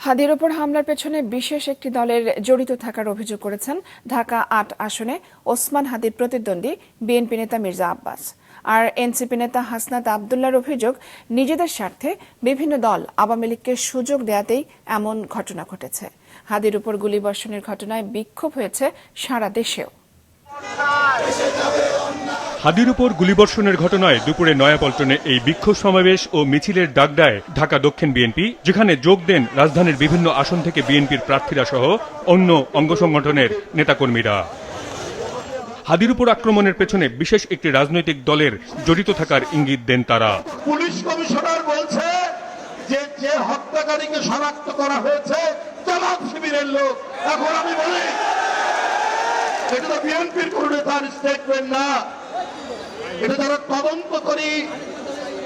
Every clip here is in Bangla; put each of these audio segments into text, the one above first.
হাদির ওপর হামলার পেছনে বিশেষ একটি দলের জড়িত থাকার অভিযোগ করেছেন ঢাকা ৮ আসনে ওসমান হাদির প্রতিদ্বন্দ্বী বিএনপি নেতা মির্জা আব্বাস। আর এনসিপি নেতা হাসনাত আবদুল্লাহর অভিযোগ, নিজেদের স্বার্থে বিভিন্ন দল আওয়ামী লীগকে সুযোগ দেয়াতেই এমন ঘটনা ঘটেছে। হাদির উপর গুলিবর্ষণের ঘটনায় বিক্ষোভ হয়েছে সারা দেশেও। হাদির উপর গুলিবর্ষণের ঘটনায় দুপুরে নয়াপল্টনে এই বিক্ষোভ সমাবেশ ও মিছিলের ডাক দেয় ঢাকা দক্ষিণ বিএনপি, যেখানে যোগ দেন রাজধানীর বিভিন্ন আসন থেকে বিএনপির প্রার্থীরা সহ অন্য অঙ্গ সংগঠনের নেতাকর্মীরা। হাদির উপর আক্রমণের পেছনে বিশেষ একটি রাজনৈতিক দলের জড়িত থাকার ইঙ্গিত দেন তারা। পুলিশ কমিশনার বলছে যে হত্যাকারীকে শনাক্ত করা হয়েছে জামাত শিবিরের লোক। এখন আমি বলি, এটা তো বিএনপির কোন নেতার স্টেটমেন্ট না, এটা যারা তদন্তকারী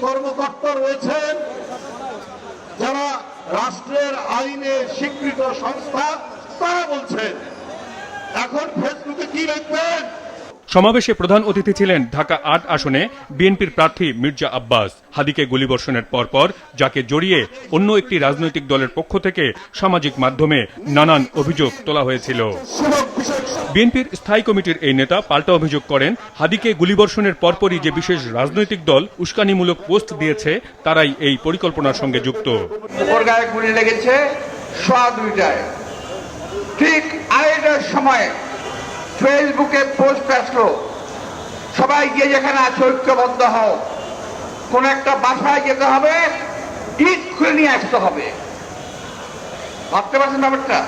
কর্মকর্তা রয়েছেন, যারা রাষ্ট্রের আইনে স্বীকৃত সংস্থা, তারা বলছেন। এখন ফেসবুকে কি লিখবেন? সমাবেশে প্রধান অতিথি ছিলেন ঢাকা ৮ আসনে বিএনপির প্রার্থী মির্জা আব্বাস। হাদিকে গুলিবর্ষণের পরপর যাকে জড়িয়ে অন্য একটি রাজনৈতিক দলের পক্ষ থেকে সামাজিক মাধ্যমে নানান অভিযোগ তোলা হয়েছিল। বিএনপির স্থায়ী কমিটির এই নেতা পাল্টা অভিযোগ করেন, হাদিকে গুলিবর্ষণের পরপরই যে বিশেষ রাজনৈতিক দল উস্কানিমূলক পোস্ট দিয়েছে তারাই এই পরিকল্পনার সঙ্গে যুক্ত। ওর গায়ে গুলি লেগেছে সোয়া ২টায়, ঠিক আড়াইটার সময় ফেসবুকে পোস্ট আসলো, সবাই গিয়ে যেখানে আছে ঐক্যবদ্ধ হও, কোন একটা বাসায় যেতে হবে, ইট খুলে নিয়ে আসতে হবে। ভাবতে পারছেন ব্যাপারটা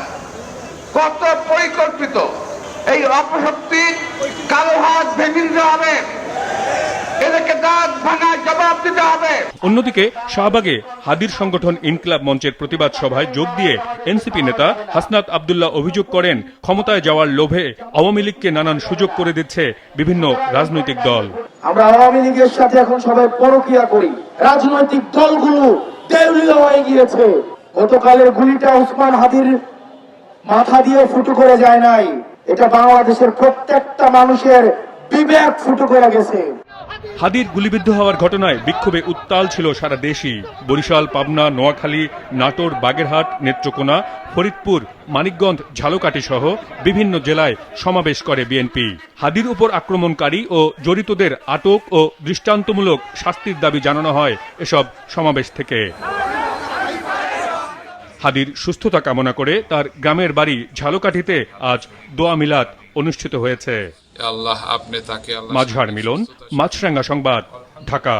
কত পরিকল্পিত? এই অপশক্তির কালো হাত ভেঙে দিতে হবে, এদেরকে দাঁত ভাঙার জবাব দিতে হবে। অন্যদিকে শাহবাগে হাদির সংগঠন ইনকিলাব মঞ্চের প্রতিবাদ সভায় যোগ দিয়ে এনসিপি নেতা হাসনাত আবদুল্লাহ অভিযোগ করেন, ক্ষমতায় যাওয়ার লোভে আওয়ামী লীগকে নানান সুযোগ করে দিচ্ছে বিভিন্ন রাজনৈতিক দল। আমরা আওয়ামী লীগের সাথে এখন সবাই পরকিয়া করি, রাজনৈতিক দলগুলো দেউলিয়া হয়ে গিয়েছে। গতকালের গুলিটা ওসমান হাদির মাথা দিয়ে ফুটো করে যায় নাই, এটা বাংলাদেশের প্রত্যেকটা মানুষের বিবেক ফুটো করে গেছে। হাদির গুলিবিদ্ধ হওয়ার ঘটনায় বিক্ষোভে উত্তাল ছিল সারা দেশই। বরিশাল, পাবনা, নোয়াখালী, নাটোর, বাগেরহাট, নেত্রকোনা, ফরিদপুর, মানিকগঞ্জ, ঝালকাঠি সহ বিভিন্ন জেলায় সমাবেশ করে বিএনপি। হাদির উপর আক্রমণকারী ও জড়িতদের আটক ও দৃষ্টান্তমূলক শাস্তির দাবি জানানো হয় এসব সমাবেশ থেকে। হাদির সুস্থতা কামনা করে তার গ্রামের বাড়ি ঝালকাঠিতে আজ দোয়া মিলাদ অনুষ্ঠিত হয়েছে। আল্লাহ আপনি তাকে মাঝহার মিলন, মাছরাঙ্গা সংবাদ, ঢাকা।